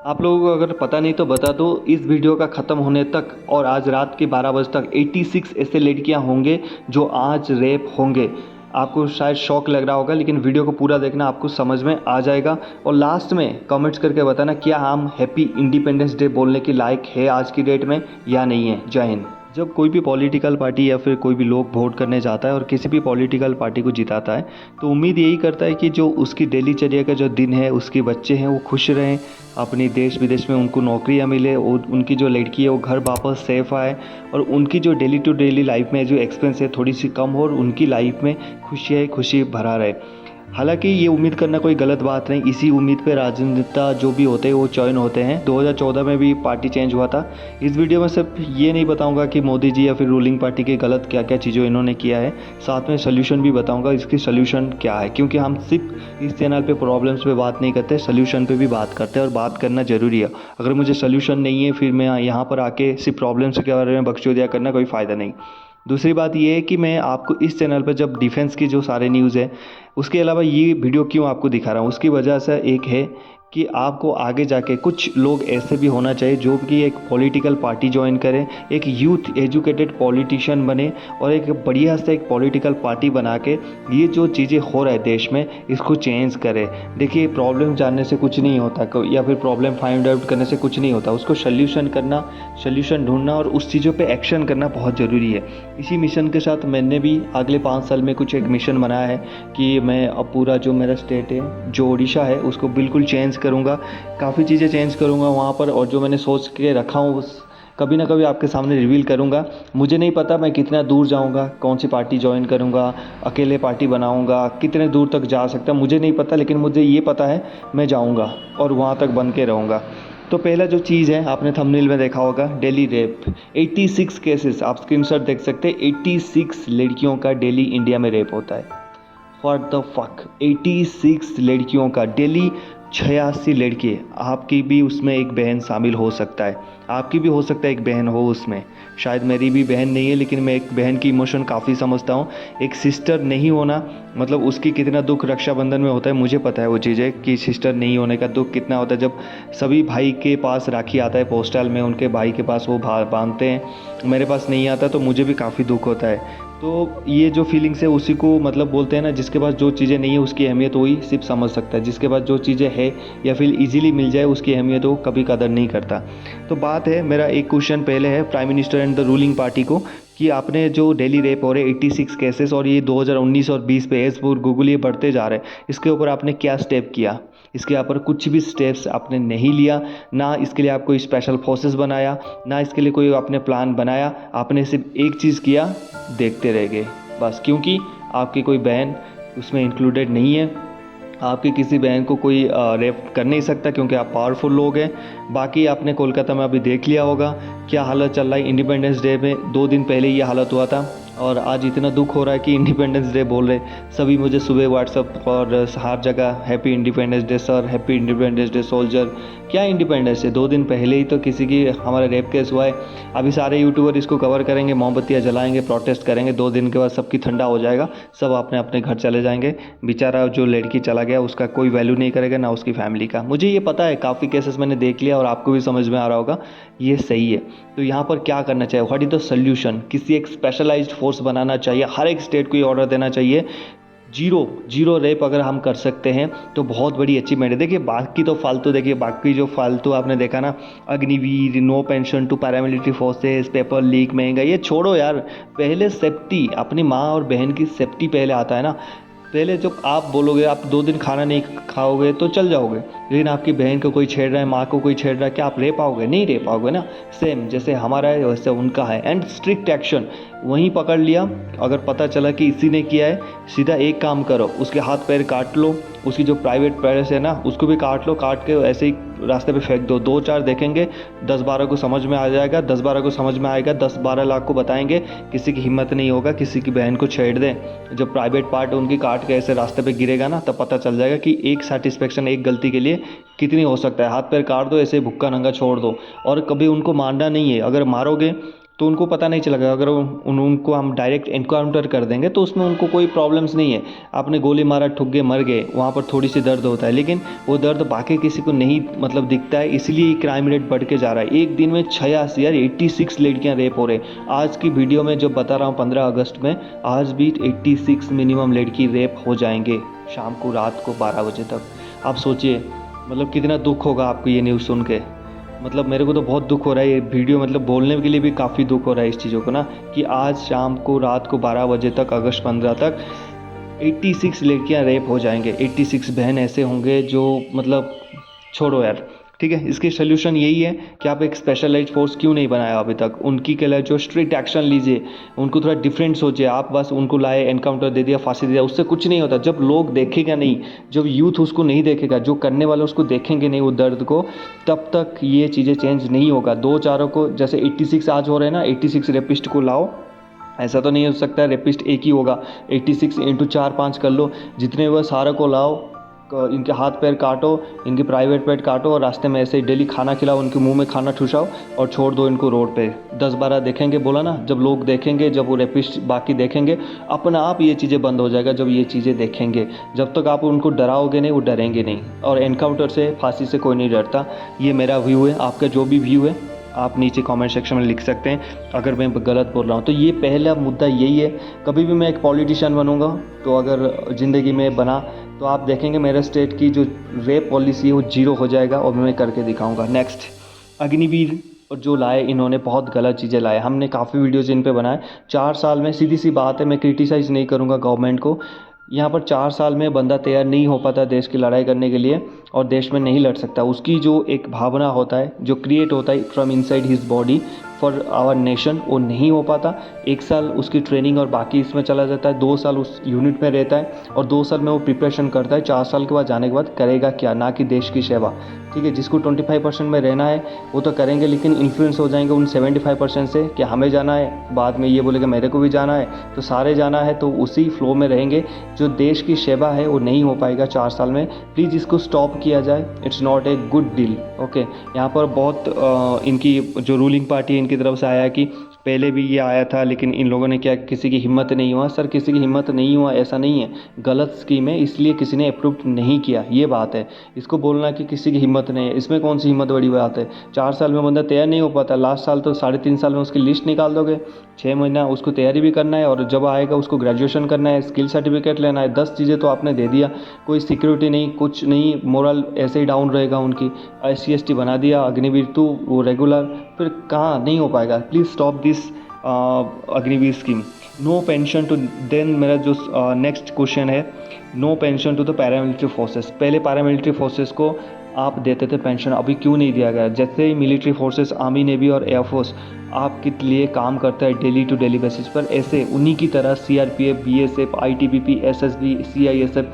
आप लोगों को अगर पता नहीं तो बता दो, इस वीडियो का ख़त्म होने तक और आज रात के 12 बजे तक 86 ऐसे लड़कियां होंगे जो आज रेप होंगे। आपको शायद शौक लग रहा होगा, लेकिन वीडियो को पूरा देखना, आपको समझ में आ जाएगा। और लास्ट में कमेंट्स करके बताना क्या हम हैप्पी इंडिपेंडेंस डे बोलने के लायक है आज की डेट में या नहीं है। जय हिंद। जब कोई भी पॉलिटिकल पार्टी या फिर कोई भी लोग वोट करने जाता है और किसी भी पॉलिटिकल पार्टी को जिताता है, तो उम्मीद यही करता है कि जो उसकी डेली चर्या का जो दिन है, उसके बच्चे हैं वो खुश रहें, अपनी देश विदेश में उनको नौकरियां मिले और उनकी जो लड़की है वो घर वापस सेफ आए और उनकी जो डेली टू डेली लाइफ में जो एक्सपेंस है थोड़ी सी कम हो और उनकी लाइफ में खुशी भरा रहे। हालांकि ये उम्मीद करना कोई गलत बात नहीं, इसी उम्मीद पे राजनेता जो भी होते हैं वो चयन होते हैं। 2014 में भी पार्टी चेंज हुआ था। इस वीडियो में सिर्फ ये नहीं बताऊंगा कि मोदी जी या फिर रूलिंग पार्टी के गलत क्या क्या चीज़ें इन्होंने किया है, साथ में सोल्यूशन भी बताऊंगा इसकी सोल्यूशन क्या है, क्योंकि हम सिर्फ इस चैनल पे प्रॉब्लम्स पे बात नहीं करते, सोल्यूशन पे भी बात करते हैं और बात करना ज़रूरी है। अगर मुझे सोल्यूशन नहीं है फिर मैं यहाँ पर आके सिर्फ प्रॉब्लम्स के बारे में बकचोदिया करना कोई फ़ायदा नहीं। दूसरी बात ये है कि मैं आपको इस चैनल पर जब डिफेंस की जो सारे न्यूज़ है, उसके अलावा ये वीडियो क्यों आपको दिखा रहा हूँ, उसकी वजह से एक है कि आपको आगे जाके कुछ लोग ऐसे भी होना चाहिए जो कि एक पॉलिटिकल पार्टी ज्वाइन करें, एक यूथ एजुकेटेड पॉलिटिशियन बने और एक बढ़िया से एक पॉलिटिकल पार्टी बना के ये जो चीज़ें हो रहा है देश में इसको चेंज करें। देखिए, प्रॉब्लम जानने से कुछ नहीं होता या फिर प्रॉब्लम फाइंड आउट करने से कुछ नहीं होता, उसको सोल्यूशन करना, सोल्यूशन ढूंढना और उस चीज़ों पे एक्शन करना बहुत ज़रूरी है। इसी मिशन के साथ मैंने भी अगले 5 साल में कुछ एक मिशन बनाया है कि मैं अब पूरा जो मेरा स्टेट है, जो उड़ीसा है, उसको बिल्कुल चेंज करूँगा, काफ़ी चीज़ें चेंज करूँगा वहाँ पर और जो मैंने सोच के रखा हूँ उस कभी ना कभी आपके सामने रिवील करूँगा। मुझे नहीं पता मैं कितना दूर जाऊँगा, कौन सी पार्टी ज्वाइन करूँगा, अकेले पार्टी बनाऊँगा, कितने दूर तक जा सकता मुझे नहीं पता, लेकिन मुझे ये पता है मैं जाऊँगा और वहाँ तक बन के रहूँगा। तो पहला जो चीज़ है, आपने थंबनेल में देखा होगा, डेली रेप 86 केसेस, आप स्क्रीनशॉट देख सकते हैं। 86 लड़कियों का डेली इंडिया में रेप होता है। व्हाट द फक, 86 लड़कियों का डेली। 86 लड़के, आपकी भी उसमें एक बहन शामिल हो सकता है, आपकी भी हो सकता है एक बहन हो उसमें। शायद मेरी भी बहन नहीं है, लेकिन मैं एक बहन की इमोशन काफ़ी समझता हूँ। एक सिस्टर नहीं होना मतलब उसकी कितना दुख रक्षाबंधन में होता है, मुझे पता है वो चीज़ें कि सिस्टर नहीं होने का दुख कितना होता है। जब सभी भाई के पास राखी आता है पोस्टल में, उनके भाई के पास वो बांधते हैं, मेरे पास नहीं आता तो मुझे भी काफ़ी दुख होता है। तो ये जो फीलिंग्स है उसी को मतलब बोलते हैं ना, जिसके पास जो चीज़ें नहीं है उसकी अहमियत वही सिर्फ समझ सकता है, जिसके पास जो चीज़ें है या फिर इजीली मिल जाए उसकी अहमियत वो कभी कदर नहीं करता। तो बात है, मेरा एक क्वेश्चन पहले है prime minister and the ruling party को कि आपने जो डेली रेप हो रहे 86 केसेस और ये 2019 और 20 पे एज पर गूगल ये बढ़ते जा रहे हैं, इसके ऊपर आपने क्या स्टेप किया? इसके ऊपर कुछ भी स्टेप्स आपने नहीं लिया, ना इसके लिए आप कोई स्पेशल फोर्सेस बनाया, ना इसके लिए कोई आपने प्लान बनाया। आपने सिर्फ एक चीज़ किया, देखते रह गए बस, क्योंकि आपकी कोई बहन उसमें इंक्लूडेड नहीं है। आपकी किसी बहन को कोई रेप कर नहीं सकता क्योंकि आप पावरफुल लोग हैं। बाकी आपने कोलकाता में अभी देख लिया होगा क्या हालत चल रहा है। इंडिपेंडेंस डे में 2 दिन पहले ये हालत हुआ था और आज इतना दुख हो रहा है कि इंडिपेंडेंस डे बोल रहे सभी। मुझे सुबह व्हाट्सअप और हर जगह happy independence day sir, happy independence day soldier. क्या इंडिपेंडेंस है? 2 दिन पहले ही तो किसी की हमारा रेप केस हुआ है। अभी सारे यूट्यूबर इसको कवर करेंगे, मोमबत्तियाँ जलाएंगे, प्रोटेस्ट करेंगे, 2 दिन के बाद सबकी ठंडा हो जाएगा, सब अपने अपने घर चले जाएंगे। बेचारा जो लड़की चला गया उसका कोई वैल्यू नहीं करेगा, ना उसकी फैमिली का। मुझे ये पता है, काफ़ी केसेस मैंने देख लिया और आपको भी समझ में आ रहा होगा ये सही है। तो यहाँ पर क्या करना चाहिए, व्हाट इज द सोल्यूशन? किसी एक स्पेशलाइज्ड फोर्स बनाना चाहिए, हर एक स्टेट को ये ऑर्डर देना चाहिए। जीरो रेप अगर हम कर सकते हैं तो बहुत बड़ी अचीवमेंट है। देखिए बाकी तो फालतू, देखिए बाकी जो फालतू आपने देखा ना, Agniveer, no pension to paramilitary forces, paper leak, महंगा, ये छोड़ो यार। पहले सेफ्टी, अपनी माँ और बहन की सेफ्टी पहले आता है ना। पहले जब आप बोलोगे आप 2 दिन खाना नहीं खाओगे तो चल जाओगे, लेकिन आपकी बहन को कोई छेड़ रहा है, माँ को कोई छेड़ रहा है, क्या आप रह पाओगे? नहीं रह पाओगे ना। सेम जैसे हमारा है वैसे उनका है। एंड स्ट्रिक्ट एक्शन, वहीं पकड़ लिया, अगर पता चला कि इसी ने किया है, सीधा एक काम करो, उसके हाथ पैर काट लो, उसकी जो प्राइवेट पैर्स है ना उसको भी काट लो, काट के ऐसे ही रास्ते पे फेंक दो। 2-4 देखेंगे, 10-12 को समझ में आ जाएगा, 10-12 को समझ में आएगा, 10-12 लाख को बताएंगे। किसी की हिम्मत नहीं होगा किसी की बहन को छेड़ दें। जब प्राइवेट पार्ट उनकी काट के ऐसे रास्ते पे गिरेगा ना, तब पता चल जाएगा कि एक सेटिस्फेक्शन, एक गलती के लिए कितनी हो सकता है। हाथ पैर काट दो, ऐसे भुक्का नंगा छोड़ दो और कभी उनको मारना नहीं है। अगर मारोगे तो उनको पता नहीं चलेगा। अगर उनको हम डायरेक्ट एनकाउंटर कर देंगे तो उसमें उनको कोई प्रॉब्लम्स नहीं है। आपने गोली मारा, ठुक गए, मर गए, वहाँ पर थोड़ी सी दर्द होता है, लेकिन वो दर्द बाकी किसी को नहीं मतलब दिखता है, इसलिए क्राइम रेट बढ़ के जा रहा है। एक दिन में 86 यार 86 लड़कियाँ रेप हो रहे हैं। आज की वीडियो में जो बता रहा हूँ 15 अगस्त में, आज भी 86 मिनिमम लड़की रेप हो जाएंगे शाम को, रात को 12 बजे तक। आप सोचिए मतलब कितना दुख होगा आपको ये न्यूज़ सुन के। मतलब मेरे को तो बहुत दुख हो रहा है ये वीडियो, मतलब बोलने के लिए भी काफ़ी दुख हो रहा है इस चीज़ों को ना, कि आज शाम को रात को 12 बजे तक, अगस्त 15 तक 86 लड़कियां रेप हो जाएंगे। 86 बहन ऐसे होंगे जो मतलब छोड़ो यार, ठीक है। इसके सोल्यूशन यही है कि आप एक स्पेशलाइज फोर्स क्यों नहीं बनाया अभी तक, उनकी के लिए जो स्ट्रिक्ट एक्शन लीजिए, उनको थोड़ा डिफरेंट सोचिए। आप बस उनको लाए, एनकाउंटर दे दिया, फांसी दे दिया, उससे कुछ नहीं होता। जब लोग देखेगा नहीं, जब यूथ उसको नहीं देखेगा, जो करने वाले उसको देखेंगे नहीं वो दर्द को, तब तक ये चीज़ें चेंज नहीं होगा। दो चारों को, जैसे 86 आज हो रहे हैं ना, 86 रेपिस्ट को लाओ, ऐसा तो नहीं हो सकता है रेपिस्ट एक ही होगा। 86 इंटू 4-5 कर लो, जितने हुए सारे को लाओ, इनके हाथ पैर काटो, इनके प्राइवेट पैट काटो, और रास्ते में ऐसे ही डेली खाना खिलाओ, उनके मुंह में खाना ठुसाओ और छोड़ दो इनको रोड पे। 10-12 देखेंगे, बोला ना, जब लोग देखेंगे, जब वो रेपिस्ट बाकी देखेंगे, अपना आप ये चीज़ें बंद हो जाएगा। जब ये चीज़ें देखेंगे, जब तक आप उनको डराओगे नहीं, वो डरेंगे नहीं। और एनकाउंटर से, फांसी से कोई नहीं डरता। ये मेरा व्यू है। आपका जो भी व्यू है आप नीचे कमेंट सेक्शन में लिख सकते हैं, अगर मैं गलत बोल रहा हूँ तो। ये पहला मुद्दा यही है। कभी भी मैं एक पॉलिटिशियन बनूंगा, तो अगर ज़िंदगी में बना, तो आप देखेंगे मेरे स्टेट की जो रेप पॉलिसी है वो 0 हो जाएगा, और मैं करके दिखाऊंगा। नेक्स्ट, अग्निवीर और जो लाए, इन्होंने बहुत गलत चीज़ें लाए। हमने काफ़ी वीडियोज़ इन पे बनाए। 4 साल में, सीधी सी बात है, मैं क्रिटिसाइज़ नहीं करूँगा गवर्नमेंट को। यहाँ पर 4 साल में बंदा तैयार नहीं हो पाता देश की लड़ाई करने के लिए, और देश में नहीं लड़ सकता। उसकी जो एक भावना होता है, जो क्रिएट होता है from inside his body for our nation, वो नहीं हो पाता। 1 साल उसकी ट्रेनिंग और बाकी इसमें चला जाता है, 2 साल उस यूनिट में रहता है, और 2 साल में वो प्रिपरेशन करता है। 4 साल के बाद जाने के बाद करेगा क्या, ना कि देश की सेवा, ठीक है। जिसको 25% में रहना है वो तो करेंगे, लेकिन इन्फ्लुएंस हो जाएंगे उन 75% से कि हमें जाना है, बाद में ये बोलेगा मेरे को भी जाना है, तो सारे जाना है, तो उसी फ्लो में रहेंगे। जो देश की सेवा है वो नहीं हो पाएगा 4 साल में। प्लीज़ इसको स्टॉप किया जाए। It's not a good deal, okay. यहाँ पर बहुत इनकी जो रूलिंग पार्टी है, इनकी तरफ से आया कि पहले भी ये आया था, लेकिन इन लोगों ने क्या, किसी की हिम्मत नहीं हुआ। सर, किसी की हिम्मत नहीं हुआ ऐसा नहीं है, गलत स्कीम है, इसलिए किसी ने अप्रूव नहीं किया, ये बात है। इसको बोलना कि किसी की हिम्मत नहीं है, इसमें कौन सी हिम्मत बड़ी बात है। 4 साल में बंदा तैयार नहीं हो पाता, लास्ट साल तो 3.5 साल में उसकी लिस्ट निकाल दोगे। 6 महीना उसको तैयारी भी करना है, और जब आएगा उसको ग्रेजुएशन करना है, स्किल सर्टिफिकेट लेना है, 10 चीज़ें तो आपने दे दिया। कोई सिक्योरिटी नहीं, कुछ नहीं, मोरल ऐसे ही डाउन रहेगा उनकी। SC ST बना दिया, अग्निवीर 2 वो रेगुलर, फिर कहाँ नहीं हो पाएगा। Please stop this Agniveer scheme. No pension too, then मेरा जो नेक्स्ट क्वेश्चन है, no pension to the paramilitary forces. पहले पैरामिलिट्री फोर्सेस को आप देते थे पेंशन, अभी क्यों नहीं दिया गया। जैसे ही मिलिट्री फोर्सेस, आर्मी, नेवी और एयरफोर्स आपके लिए काम करता है डेली टू डेली बेसिस पर, ऐसे उन्हीं की तरह CRPF, BSF, ITBP, SSB, CISF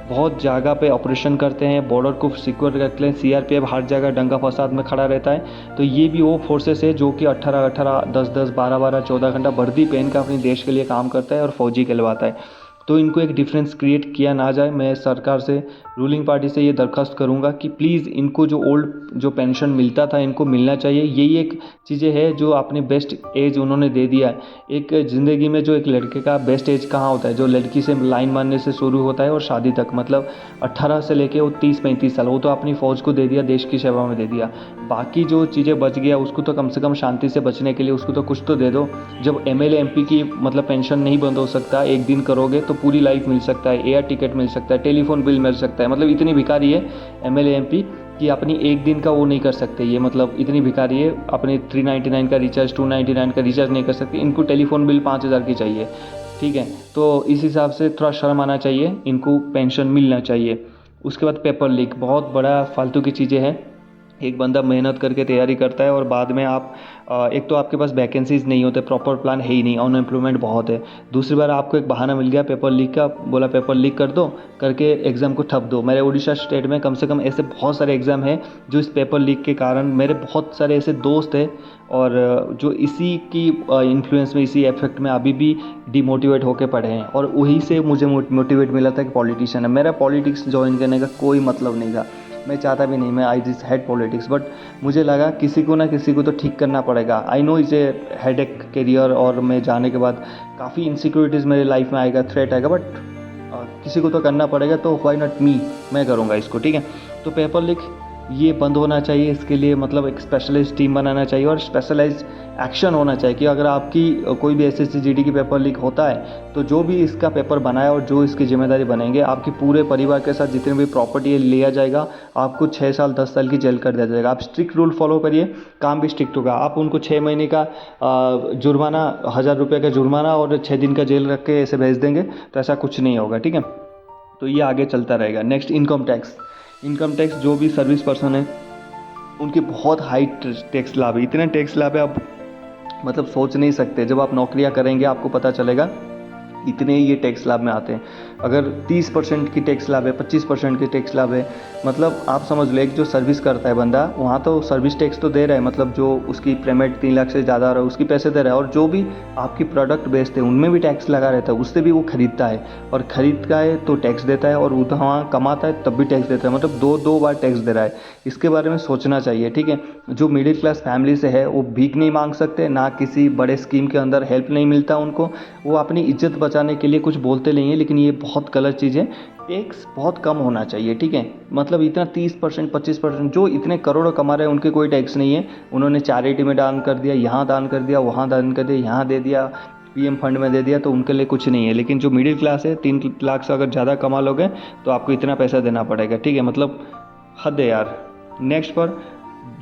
बहुत जगह पे ऑपरेशन करते हैं, बॉर्डर को सिक्योर रखते हैं। CRPF हर जगह दंगा फसाद में खड़ा रहता है। तो ये भी वो फोर्सेस है जो कि 18-18, 10-10, 12-12, 14 घंटा वर्दी पहन कर अपने देश के लिए काम करता है और फौजी कहलवाता है। तो इनको एक डिफरेंस क्रिएट किया ना जाए। मैं सरकार से, रूलिंग पार्टी से ये दरख्वास्त करूंगा कि प्लीज़ इनको जो ओल्ड जो पेंशन मिलता था इनको मिलना चाहिए। यही एक चीज़ें है जो अपनी बेस्ट एज उन्होंने दे दिया है। एक ज़िंदगी में जो एक लड़के का बेस्ट एज कहाँ होता है, जो लड़की से लाइन मारने से शुरू होता है और शादी तक, मतलब 18 से लेके वो 30-35 साल, वो तो अपनी फ़ौज को दे दिया, देश की सेवा में दे दिया। बाकी जो चीज़ें बच गया उसको तो कम से कम शांति से बचने के लिए उसको तो कुछ तो दे दो। जब MLA MP की मतलब पेंशन नहीं बंद हो सकता, एक दिन करोगे तो पूरी लाइफ मिल सकता है, एयर टिकट मिल सकता है, टेलीफोन बिल मिल सकता है। मतलब इतनी भिखारी है MLA MP कि अपनी एक दिन का वो नहीं कर सकते। ये मतलब इतनी भिखारी है, अपने 399 का रिचार्ज, 299 का रिचार्ज नहीं कर सकते। इनको टेलीफोन बिल 5000 की चाहिए, ठीक है। तो इस हिसाब से थोड़ा शर्म आना चाहिए, इनको पेंशन मिलना चाहिए। उसके बाद पेपर लीक बहुत बड़ा फालतू की चीज़ें हैं। एक बंदा मेहनत करके तैयारी करता है और बाद में आप एक तो आपके पास वैकेंसीज नहीं होते, प्रॉपर प्लान है ही नहीं, अनएम्प्लॉयमेंट बहुत है। दूसरी बार आपको एक बहाना मिल गया पेपर लीक का, बोला पेपर लीक कर दो, करके एग्ज़ाम को ठप दो। मेरे उड़ीसा स्टेट में कम से कम ऐसे बहुत सारे एग्ज़ाम हैं जो इस पेपर लीक के कारण, मेरे बहुत सारे ऐसे दोस्त हैं और जो इसी की इन्फ्लुएंस में, इसी इफेक्ट में अभी भी डिमोटिवेट होकर पढ़े हैं। और वहीं से मुझे मोटिवेट मिला था कि पॉलिटिशियन है। मेरा पॉलिटिक्स ज्वाइन करने का कोई मतलब नहीं था। मैं चाहता भी नहीं, मैं आई दिस हेड पॉलिटिक्स, बट मुझे लगा किसी को ना किसी को तो ठीक करना पड़ेगा। I know is a headache career, और मैं जाने के बाद काफ़ी इनसिक्योरिटीज़ मेरे लाइफ में आएगा, थ्रेट आएगा, बट किसी को तो करना पड़ेगा, तो व्हाई नॉट मी, मैं करूँगा इसको, ठीक है। तो पेपर लीक ये बंद होना चाहिए, इसके लिए मतलब एक स्पेशलाइज्ड टीम बनाना चाहिए और स्पेशलाइज्ड एक्शन होना चाहिए कि अगर आपकी कोई भी एसएससी जीडी की पेपर लीक होता है तो जो भी इसका पेपर बनाए और जो इसकी जिम्मेदारी बनेंगे, आपके पूरे परिवार के साथ जितने भी प्रॉपर्टी है लिया जाएगा, आपको 6 साल 10 साल की जेल कर दिया जाएगा। आप स्ट्रिक्ट रूल फॉलो करिए, काम भी स्ट्रिक्ट होगा। आप उनको 6 महीने का जुर्माना, 1000 रुपये का जुर्माना और 6 दिन का जेल रख के ऐसे भेज देंगे, तो ऐसा कुछ नहीं होगा, ठीक है। तो ये आगे चलता रहेगा। नेक्स्ट, इनकम टैक्स जो भी सर्विस पर्सन है उनके बहुत हाई टैक्स लाभ है, इतने टैक्स लाभ है आप मतलब सोच नहीं सकते। जब आप नौकरियां करेंगे आपको पता चलेगा इतने ये टैक्स लाभ में आते हैं। अगर 30% की टैक्स लाभ है, 25% की टैक्स लाभ है, मतलब आप समझ लो, एक जो सर्विस करता है बंदा, वहाँ तो सर्विस टैक्स तो दे रहा है, मतलब जो उसकी पेमेंट 3 लाख से ज़्यादा आ रहा है उसकी पैसे दे रहा है, और जो भी आपकी प्रोडक्ट बेचते हैं उनमें भी टैक्स लगा रहता है, उससे भी वो खरीदता है, और खरीदता है तो टैक्स देता है, और वहाँ कमाता है तब भी टैक्स देता है, मतलब दो बार टैक्स दे रहा है। इसके बारे में सोचना चाहिए, ठीक है। जो मिडिल क्लास फैमिली से है वो भीख नहीं मांग सकते, ना किसी बड़े स्कीम के अंदर हेल्प नहीं मिलता उनको, वो अपनी इज्जत बचाने के लिए कुछ बोलते नहीं है, लेकिन ये बहुत गलत चीज़ है। टैक्स बहुत कम होना चाहिए, ठीक है। मतलब इतना 30% 25%, जो इतने करोड़ों कमा रहे हैं उनके कोई टैक्स नहीं है, उन्होंने चैरिटी में दान कर दिया, यहाँ दान कर दिया, वहाँ दान कर दिया, यहाँ दे दिया, पीएम फंड में दे दिया, तो उनके लिए कुछ नहीं है। लेकिन जो मिडिल क्लास है, 3 लाख से अगर ज़्यादा कमा लोगे तो आपको इतना पैसा देना पड़ेगा, ठीक है। मतलब हद है यार। नेक्स्ट पर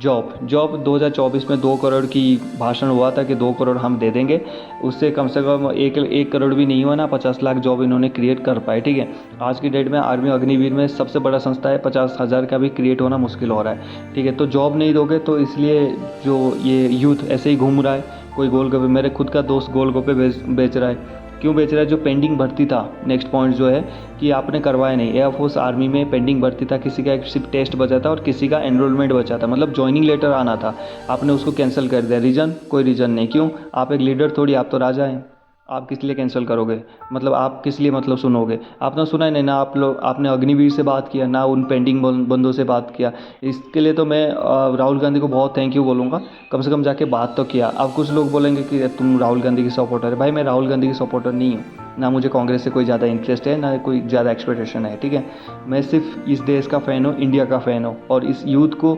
जॉब 2024 में 2 करोड़ की भाषण हुआ था कि 2 करोड़ हम दे देंगे, उससे कम से कम 1 करोड़ भी नहीं हुआ ना, 50 लाख जॉब इन्होंने क्रिएट कर पाए, ठीक है। आज की डेट में आर्मी अग्निवीर में सबसे बड़ा संस्था है, 50,000 का भी क्रिएट होना मुश्किल हो रहा है, ठीक है। तो जॉब नहीं दोगे तो इसलिए जो ये यूथ ऐसे ही घूम रहा है, कोई गोलगप्पे, मेरे खुद का दोस्त गोलगप्पे बेच रहा है। क्यों बेच रहा है? जो पेंडिंग भर्ती था, नेक्स्ट पॉइंट जो है कि आपने करवाया नहीं। एयरफोर्स आर्मी में पेंडिंग भर्ती था, किसी का एक सिर्फ टेस्ट बचा था और किसी का एनरोलमेंट बचा था, मतलब ज्वाइनिंग लेटर आना था, आपने उसको कैंसिल कर दिया। रीज़न? कोई रीज़न नहीं। क्यों? आप एक लीडर थोड़ी, आप तो राजा हैं, आप किस लिए कैंसिल करोगे? मतलब आप किस लिए मतलब सुनोगे? आपने सुना ही नहीं ना, आप लोग, आपने अग्निवीर से बात किया ना, उन पेंडिंग बंदों से बात किया। इसके लिए तो मैं राहुल गांधी को बहुत थैंक यू बोलूँगा, कम से कम जाके बात तो किया। अब कुछ लोग बोलेंगे कि तुम राहुल गांधी की सपोर्टर है। भाई मैं राहुल गांधी की सपोर्टर नहीं हूँ, ना मुझे कांग्रेस से कोई ज़्यादा इंटरेस्ट है, ना कोई ज़्यादा एक्सपेक्टेशन है, ठीक है। मैं सिर्फ इस देश का फ़ैन हूँ, इंडिया का फ़ैन हूँ, और इस यूथ को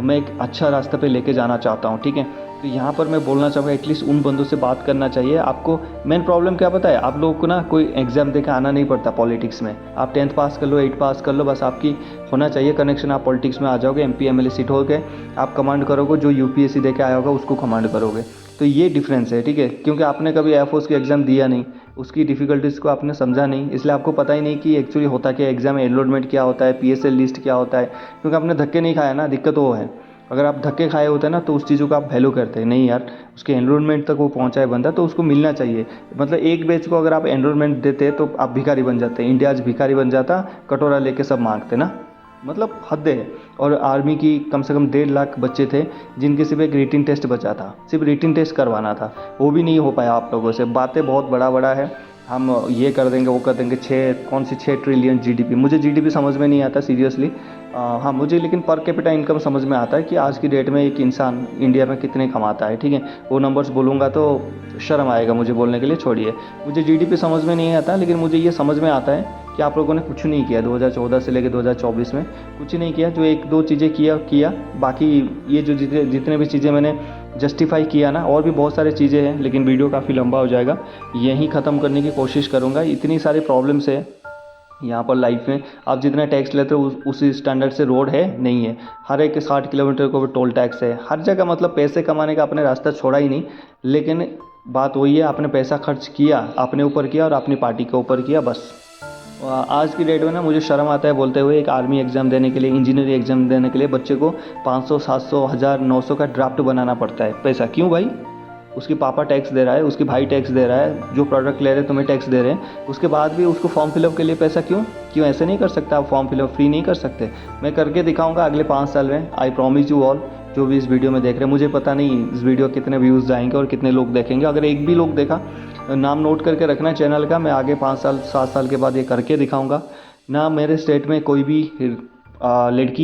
मैं एक अच्छा रास्ते पे लेके जाना चाहता हूँ, ठीक है। तो यहाँ पर मैं बोलना चाहूँगा एटलीस्ट उन बंदों से बात करना चाहिए। आपको मेन प्रॉब्लम क्या पता है? आप लोगों को ना कोई एग्ज़ाम देकर आना नहीं पड़ता पॉलिटिक्स में। आप 10th पास कर लो, 8 पास कर लो, बस आपकी होना चाहिए कनेक्शन, आप पॉलिटिक्स में आ जाओगे। MP MLA सीट हो गए, आप कमांड करोगे, जो UPSC दे के आया होगा उसको कमांड करोगे। तो ये डिफरेंस है, ठीक है। क्योंकि आपने कभी एयरफोर्स की एग्ज़ाम दिया नहीं, उसकी डिफ़िकल्टीज़ को आपने समझा नहीं, इसलिए आपको पता ही नहीं कि एक्चुअली होता क्या, एग्ज़ाम में एनरोलमेंट क्या होता है, PSL लिस्ट क्या होता है। क्योंकि आपने धक्के नहीं खाया ना, दिक्कत वो है। अगर आप धक्के खाए होते ना तो उस चीज़ों को आप वैल्यू करते हैं। नहीं यार, उसके एनरोलमेंट तक वो पहुंचा है बंदा तो उसको मिलना चाहिए। मतलब एक बैच को अगर आप एनरोलमेंट देते तो आप भिखारी बन जाते। इंडिया आज भिखारी बन जाता, कटोरा लेके सब मांगते ना, मतलब हद है। और आर्मी की कम से कम 1.5 लाख बच्चे थे जिनके सिर्फ एक रिटिन टेस्ट बचा था, सिर्फ रिटिन टेस्ट करवाना था, वो भी नहीं हो पाया आप लोगों से। बातें बहुत बड़ा है, हम ये कर देंगे वो कर देंगे। 6 ट्रिलियन GDP, मुझे GDP समझ में नहीं आता सीरियसली। हाँ मुझे लेकिन पर कैपिटा इनकम समझ में आता है कि आज की डेट में एक इंसान इंडिया में कितने कमाता है, ठीक है। वो नंबर्स बोलूँगा तो शर्म आएगा मुझे बोलने के लिए, छोड़िए। मुझे GDP समझ में नहीं आता, लेकिन मुझे ये समझ में आता है कि आप लोगों ने कुछ नहीं किया 2014 से लेकर 2024 में, कुछ नहीं किया। जो 1-2 चीज़ें किया, बाकी ये जो जितने भी चीज़ें मैंने जस्टिफाई किया ना, और भी बहुत सारी चीज़ें हैं, लेकिन वीडियो काफ़ी लंबा हो जाएगा, यहीं ख़त्म करने की कोशिश करूँगा। इतनी सारी प्रॉब्लम्स है यहाँ पर लाइफ में। आप जितना टैक्स लेते हो उसी स्टैंडर्ड से रोड है नहीं है। हर एक 60 किलोमीटर को टोल टैक्स है हर जगह। मतलब पैसे कमाने का आपने रास्ता छोड़ा ही नहीं, लेकिन बात वही है, आपने पैसा खर्च किया, अपने ऊपर किया और अपनी पार्टी के ऊपर किया, बस। आज की डेट में ना मुझे शर्म आता है बोलते हुए, एक आर्मी एग्ज़ाम देने के लिए, इंजीनियरिंग एग्ज़ाम देने के लिए बच्चे को 500, 700, 1000, 900 का ड्राफ्ट बनाना पड़ता है। पैसा क्यों भाई? उसके पापा टैक्स दे रहा है, उसके भाई टैक्स दे रहा है, जो प्रोडक्ट ले रहे हैं तुम्हें टैक्स दे रहे हैं, उसके बाद भी उसको फॉर्म फिलअप के लिए पैसा क्यों ऐसे नहीं कर सकता? आप फॉर्म फिलअप फ्री नहीं कर सकते? मैं करके दिखाऊंगा अगले 5 साल में, आई प्रॉमिस यू ऑल। जो भी इस वीडियो में देख रहे हैं, मुझे पता नहीं इस वीडियो कितने व्यूज़ जाएंगे और कितने लोग देखेंगे। अगर एक भी लोग देखा, नाम नोट करके रखना चैनल का, मैं आगे 5 साल 7 साल के बाद ये करके दिखाऊंगा ना। मेरे स्टेट में कोई भी लड़की